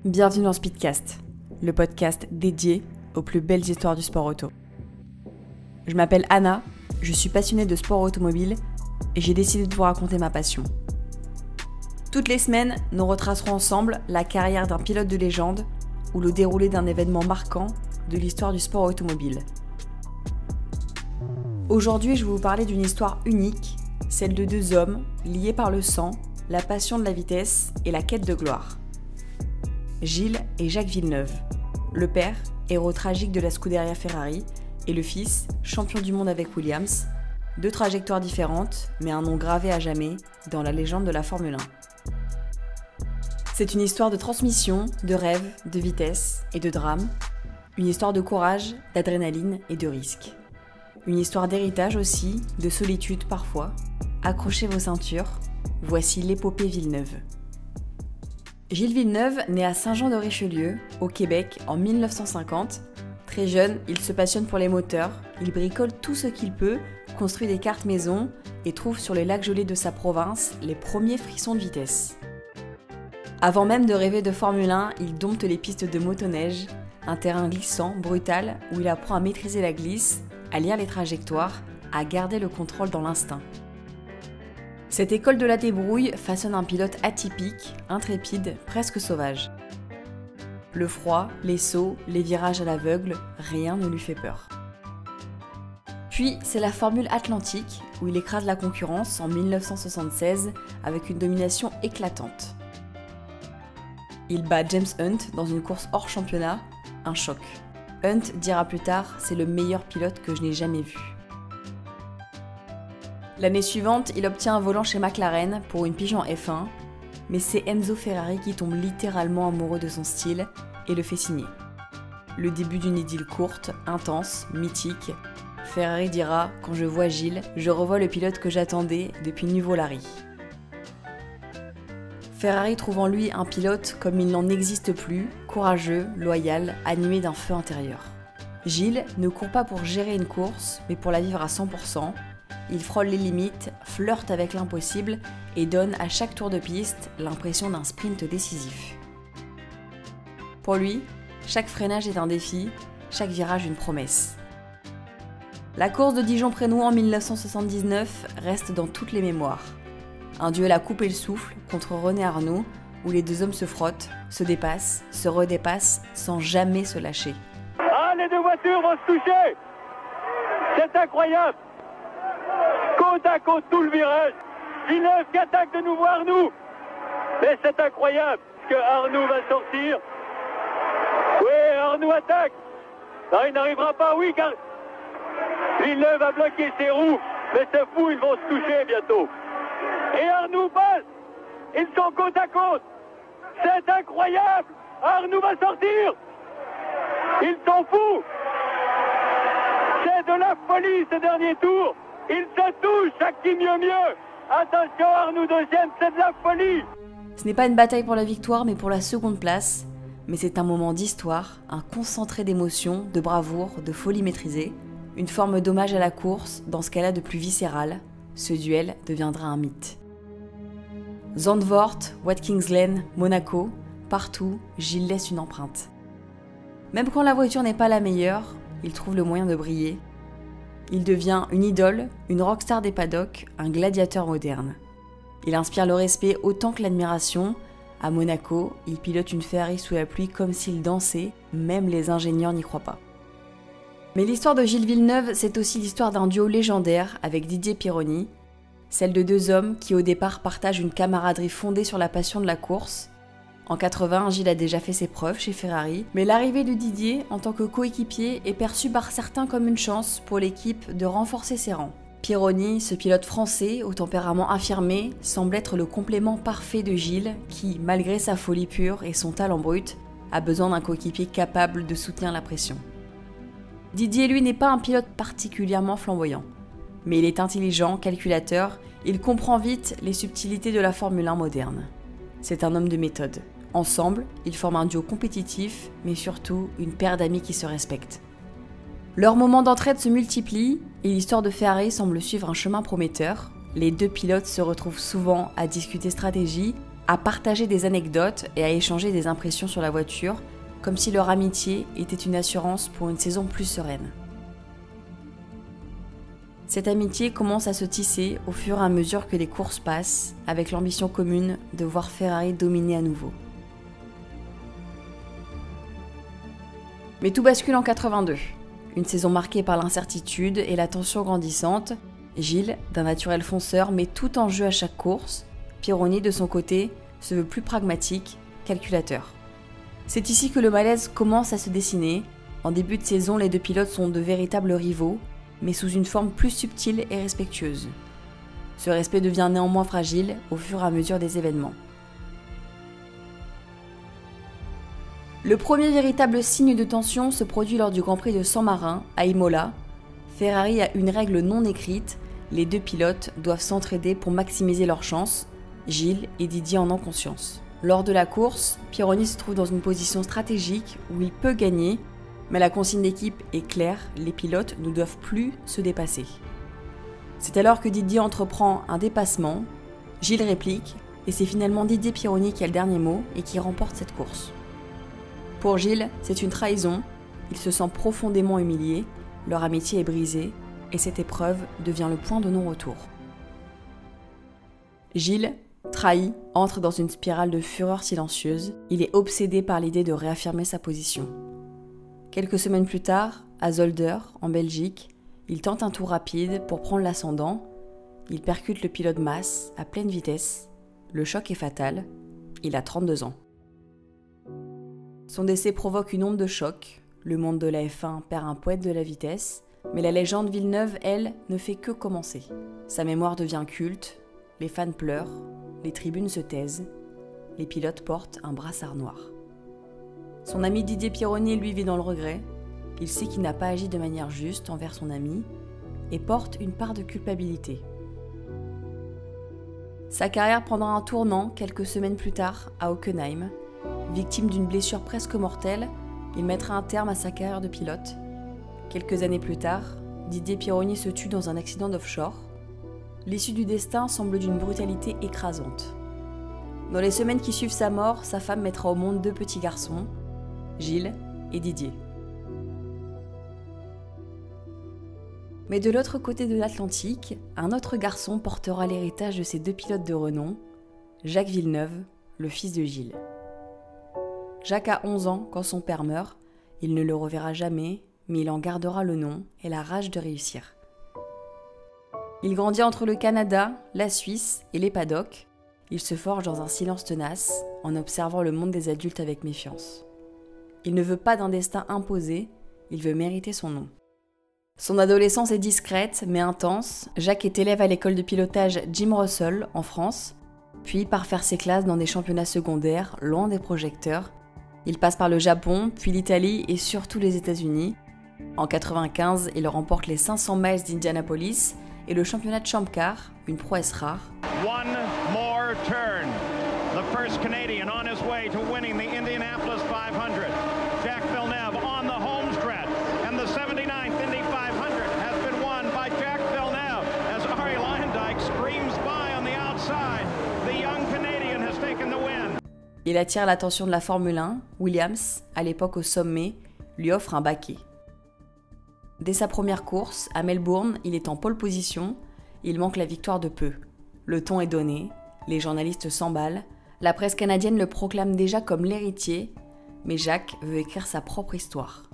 Bienvenue dans Speedcast, le podcast dédié aux plus belles histoires du sport auto. Je m'appelle Anna, je suis passionnée de sport automobile et j'ai décidé de vous raconter ma passion. Toutes les semaines, nous retracerons ensemble la carrière d'un pilote de légende ou le déroulé d'un événement marquant de l'histoire du sport automobile. Aujourd'hui, je vais vous parler d'une histoire unique, celle de deux hommes liés par le sang, la passion de la vitesse et la quête de gloire. Gilles et Jacques Villeneuve, le père, héros tragique de la Scuderia Ferrari, et le fils, champion du monde avec Williams, deux trajectoires différentes, mais un nom gravé à jamais dans la légende de la Formule 1. C'est une histoire de transmission, de rêve, de vitesse et de drame, une histoire de courage, d'adrénaline et de risque. Une histoire d'héritage aussi, de solitude parfois. Accrochez vos ceintures, voici l'épopée Villeneuve. Gilles Villeneuve naît à Saint-Jean-de-Richelieu, au Québec, en 1950. Très jeune, il se passionne pour les moteurs, il bricole tout ce qu'il peut, construit des cartes maison et trouve sur les lacs gelés de sa province les premiers frissons de vitesse. Avant même de rêver de Formule 1, il dompte les pistes de motoneige, un terrain glissant, brutal, où il apprend à maîtriser la glisse, à lire les trajectoires, à garder le contrôle dans l'instinct. Cette école de la débrouille façonne un pilote atypique, intrépide, presque sauvage. Le froid, les sauts, les virages à l'aveugle, rien ne lui fait peur. Puis, c'est la Formule Atlantique, où il écrase la concurrence en 1976 avec une domination éclatante. Il bat James Hunt dans une course hors championnat, un choc. Hunt dira plus tard « c'est le meilleur pilote que je n'ai jamais vu ». L'année suivante, il obtient un volant chez McLaren pour une pige en F1, mais c'est Enzo Ferrari qui tombe littéralement amoureux de son style et le fait signer. Le début d'une idylle courte, intense, mythique. Ferrari dira « Quand je vois Gilles, je revois le pilote que j'attendais depuis Nuvolari ». Ferrari trouve en lui un pilote comme il n'en existe plus, courageux, loyal, animé d'un feu intérieur. Gilles ne court pas pour gérer une course, mais pour la vivre à 100%. Il frôle les limites, flirte avec l'impossible et donne à chaque tour de piste l'impression d'un sprint décisif. Pour lui, chaque freinage est un défi, chaque virage une promesse. La course de Dijon-Prénoux en 1979 reste dans toutes les mémoires. Un duel à couper le souffle contre René Arnoux où les deux hommes se frottent, se dépassent, se redépassent sans jamais se lâcher. Ah, les deux voitures vont se toucher! C'est incroyable! Côte à côte tout le virage. Villeneuve qui attaque de nouveau Arnoux. Mais c'est incroyable que Arnoux va sortir. Oui, Arnoux attaque. Non, il n'arrivera pas, oui, car Villeneuve a bloqué ses roues. Mais c'est fou, ils vont se toucher bientôt. Et Arnoux passe. Ils sont côte à côte. C'est incroyable. Arnoux va sortir. Ils sont fous. C'est de la folie ce dernier tour. Il se touche, chaque qui mieux. Attention, Arnoux deuxième, c'est de la folie. Ce n'est pas une bataille pour la victoire, mais pour la seconde place. Mais c'est un moment d'histoire, un concentré d'émotions, de bravoure, de folie maîtrisée. Une forme d'hommage à la course, dans ce qu'elle a de plus viscéral. Ce duel deviendra un mythe. Zandvoort, Watkins Glen, Monaco, partout, Gilles laisse une empreinte. Même quand la voiture n'est pas la meilleure, il trouve le moyen de briller. Il devient une idole, une rockstar des paddocks, un gladiateur moderne. Il inspire le respect autant que l'admiration. À Monaco, il pilote une Ferrari sous la pluie comme s'il dansait, même les ingénieurs n'y croient pas. Mais l'histoire de Gilles Villeneuve, c'est aussi l'histoire d'un duo légendaire avec Didier Pironi, celle de deux hommes qui au départ partagent une camaraderie fondée sur la passion de la course. En 80, Gilles a déjà fait ses preuves chez Ferrari, mais l'arrivée de Didier en tant que coéquipier est perçue par certains comme une chance pour l'équipe de renforcer ses rangs. Pironi, ce pilote français au tempérament affirmé, semble être le complément parfait de Gilles qui, malgré sa folie pure et son talent brut, a besoin d'un coéquipier capable de soutenir la pression. Didier, lui, n'est pas un pilote particulièrement flamboyant, mais il est intelligent, calculateur, il comprend vite les subtilités de la Formule 1 moderne. C'est un homme de méthode. Ensemble, ils forment un duo compétitif, mais surtout une paire d'amis qui se respectent. Leurs moments d'entraide se multiplient et l'histoire de Ferrari semble suivre un chemin prometteur. Les deux pilotes se retrouvent souvent à discuter stratégie, à partager des anecdotes et à échanger des impressions sur la voiture, comme si leur amitié était une assurance pour une saison plus sereine. Cette amitié commence à se tisser au fur et à mesure que les courses passent, avec l'ambition commune de voir Ferrari dominer à nouveau. Mais tout bascule en 82. Une saison marquée par l'incertitude et la tension grandissante. Gilles, d'un naturel fonceur, met tout en jeu à chaque course. Pironi, de son côté, se veut plus pragmatique, calculateur. C'est ici que le malaise commence à se dessiner. En début de saison, les deux pilotes sont de véritables rivaux, mais sous une forme plus subtile et respectueuse. Ce respect devient néanmoins fragile au fur et à mesure des événements. Le premier véritable signe de tension se produit lors du Grand Prix de San Marino, à Imola. Ferrari a une règle non écrite, les deux pilotes doivent s'entraider pour maximiser leurs chances. Gilles et Didier en ont conscience. Lors de la course, Pironi se trouve dans une position stratégique où il peut gagner, mais la consigne d'équipe est claire, les pilotes ne doivent plus se dépasser. C'est alors que Didier entreprend un dépassement, Gilles réplique, et c'est finalement Didier Pironi qui a le dernier mot et qui remporte cette course. Pour Gilles, c'est une trahison, il se sent profondément humilié, leur amitié est brisée, et cette épreuve devient le point de non-retour. Gilles, trahi, entre dans une spirale de fureur silencieuse, il est obsédé par l'idée de réaffirmer sa position. Quelques semaines plus tard, à Zolder, en Belgique, il tente un tour rapide pour prendre l'ascendant, il percute le pilote Maas à pleine vitesse, le choc est fatal, il a 32 ans. Son décès provoque une onde de choc, le monde de la F1 perd un poète de la vitesse, mais la légende Villeneuve, elle, ne fait que commencer. Sa mémoire devient culte, les fans pleurent, les tribunes se taisent, les pilotes portent un brassard noir. Son ami Didier Pironi, lui, vit dans le regret, il sait qu'il n'a pas agi de manière juste envers son ami et porte une part de culpabilité. Sa carrière prendra un tournant quelques semaines plus tard à Hockenheim. Victime d'une blessure presque mortelle, il mettra un terme à sa carrière de pilote. Quelques années plus tard, Didier Pironi se tue dans un accident d'offshore. L'issue du destin semble d'une brutalité écrasante. Dans les semaines qui suivent sa mort, sa femme mettra au monde 2 petits garçons, Gilles et Didier. Mais de l'autre côté de l'Atlantique, un autre garçon portera l'héritage de ces 2 pilotes de renom, Jacques Villeneuve, le fils de Gilles. Jacques a 11 ans quand son père meurt, il ne le reverra jamais, mais il en gardera le nom et la rage de réussir. Il grandit entre le Canada, la Suisse et les paddocks. Il se forge dans un silence tenace, en observant le monde des adultes avec méfiance. Il ne veut pas d'un destin imposé, il veut mériter son nom. Son adolescence est discrète mais intense. Jacques est élève à l'école de pilotage Jim Russell en France, puis part faire ses classes dans des championnats secondaires, loin des projecteurs. Il passe par le Japon, puis l'Italie et surtout les États-Unis. En 1995, il remporte les 500 miles d'Indianapolis et le championnat de Champ Car, une prouesse rare. One more turn. The first Canadian on his way to winning the Indianapolis 500. Jacques Villeneuve on the home stretch, and the 79th Indy 500 has been won by Jacques Villeneuve as Arie Luyendyk screams by on the outside. The young Canadian has taken the win. Il attire l'attention de la Formule 1. Williams, à l'époque au sommet, lui offre un baquet. Dès sa première course, à Melbourne, il est en pole position, il manque la victoire de peu. Le ton est donné, les journalistes s'emballent, la presse canadienne le proclame déjà comme l'héritier, mais Jacques veut écrire sa propre histoire.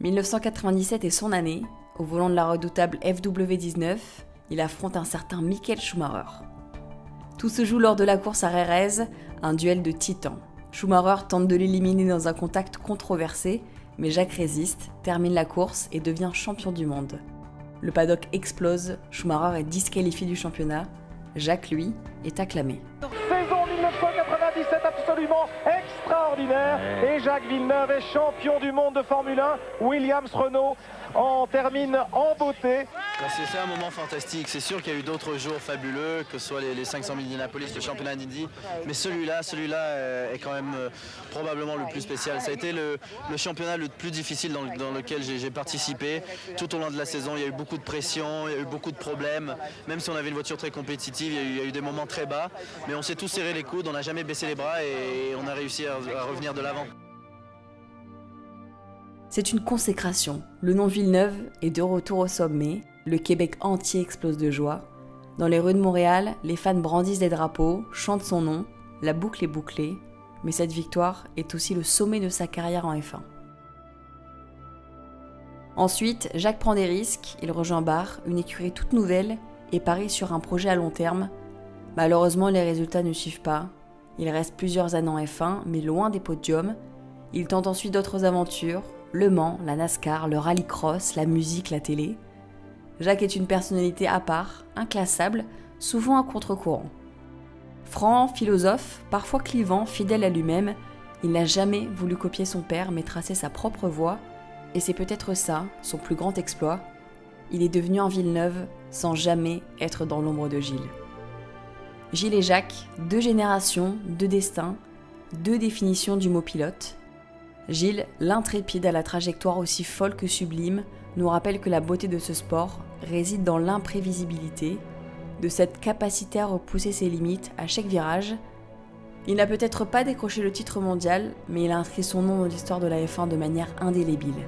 1997 est son année, au volant de la redoutable FW19, il affronte un certain Michael Schumacher. Tout se joue lors de la course à Jerez, un duel de titans. Schumacher tente de l'éliminer dans un contact controversé, mais Jacques résiste, termine la course et devient champion du monde. Le paddock explose, Schumacher est disqualifié du championnat, Jacques, lui, est acclamé. Saison 1997 absolument extraordinaire et Jacques Villeneuve est champion du monde de Formule 1. Williams Renault en termine en beauté. C'est un moment fantastique. C'est sûr qu'il y a eu d'autres jours fabuleux, que ce soit les 500 000 d'Indianapolis, le championnat d'Indy, mais celui-là est quand même probablement le plus spécial. Ça a été le championnat le plus difficile dans lequel j'ai participé. Tout au long de la saison, il y a eu beaucoup de pression, il y a eu beaucoup de problèmes. Même si on avait une voiture très compétitive, il y a eu des moments très bas, mais on s'est tous serré les coudes, on n'a jamais baissé les bras et on a réussi à revenir de l'avant. C'est une consécration. Le nom Villeneuve est de retour au sommet. Le Québec entier explose de joie. Dans les rues de Montréal, les fans brandissent des drapeaux, chantent son nom, la boucle est bouclée, mais cette victoire est aussi le sommet de sa carrière en F1. Ensuite, Jacques prend des risques, il rejoint Barre, une écurie toute nouvelle, et parie sur un projet à long terme. Malheureusement, les résultats ne suivent pas. Il reste plusieurs années en F1, mais loin des podiums. Il tente ensuite d'autres aventures, Le Mans, la NASCAR, le rallycross, la musique, la télé. Jacques est une personnalité à part, inclassable, souvent à contre-courant. Franc, philosophe, parfois clivant, fidèle à lui-même, il n'a jamais voulu copier son père mais tracer sa propre voie, et c'est peut-être ça, son plus grand exploit. Il est devenu un Villeneuve sans jamais être dans l'ombre de Gilles. Gilles et Jacques, 2 générations, 2 destins, 2 définitions du mot pilote. Gilles, l'intrépide à la trajectoire aussi folle que sublime, nous rappelle que la beauté de ce sport réside dans l'imprévisibilité, de cette capacité à repousser ses limites à chaque virage. Il n'a peut-être pas décroché le titre mondial, mais il a inscrit son nom dans l'histoire de la F1 de manière indélébile.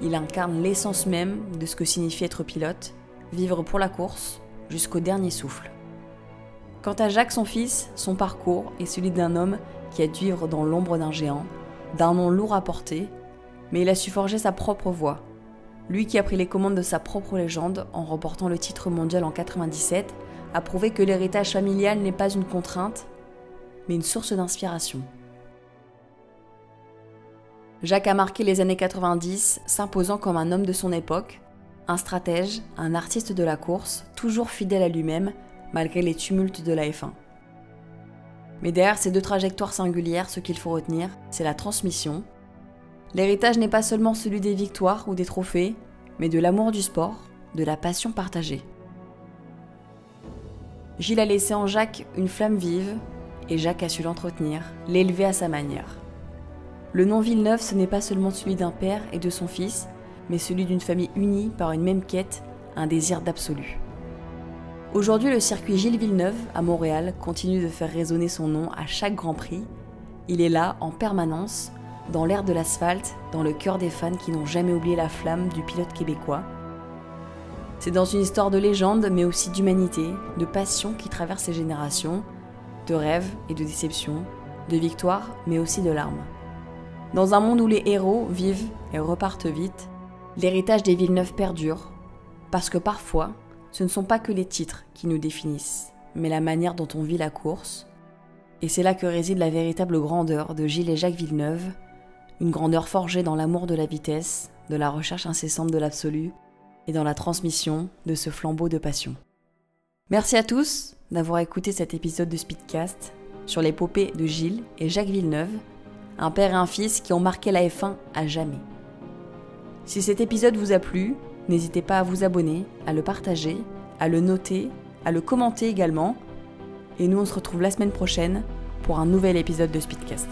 Il incarne l'essence même de ce que signifie être pilote, vivre pour la course, jusqu'au dernier souffle. Quant à Jacques, son fils, son parcours est celui d'un homme qui a dû vivre dans l'ombre d'un géant, d'un nom lourd à porter, mais il a su forger sa propre voie. Lui qui a pris les commandes de sa propre légende en remportant le titre mondial en 97, a prouvé que l'héritage familial n'est pas une contrainte, mais une source d'inspiration. Jacques a marqué les années 90, s'imposant comme un homme de son époque, un stratège, un artiste de la course, toujours fidèle à lui-même, malgré les tumultes de la F1. Mais derrière ces 2 trajectoires singulières, ce qu'il faut retenir, c'est la transmission. L'héritage n'est pas seulement celui des victoires ou des trophées, mais de l'amour du sport, de la passion partagée. Gilles a laissé en Jacques une flamme vive, et Jacques a su l'entretenir, l'élever à sa manière. Le nom Villeneuve, ce n'est pas seulement celui d'un père et de son fils, mais celui d'une famille unie par une même quête, un désir d'absolu. Aujourd'hui, le circuit Gilles Villeneuve, à Montréal, continue de faire résonner son nom à chaque Grand Prix. Il est là, en permanence, dans l'air de l'asphalte, dans le cœur des fans qui n'ont jamais oublié la flamme du pilote québécois. C'est dans une histoire de légende, mais aussi d'humanité, de passion qui traverse les générations, de rêves et de déceptions, de victoires, mais aussi de larmes. Dans un monde où les héros vivent et repartent vite, l'héritage des Villeneuve perdure, parce que parfois, ce ne sont pas que les titres qui nous définissent, mais la manière dont on vit la course. Et c'est là que réside la véritable grandeur de Gilles et Jacques Villeneuve, une grandeur forgée dans l'amour de la vitesse, de la recherche incessante de l'absolu et dans la transmission de ce flambeau de passion. Merci à tous d'avoir écouté cet épisode de Speedcast sur l'épopée de Gilles et Jacques Villeneuve, un père et un fils qui ont marqué la F1 à jamais. Si cet épisode vous a plu, n'hésitez pas à vous abonner, à le partager, à le noter, à le commenter également. Et nous, on se retrouve la semaine prochaine pour un nouvel épisode de Speedcast.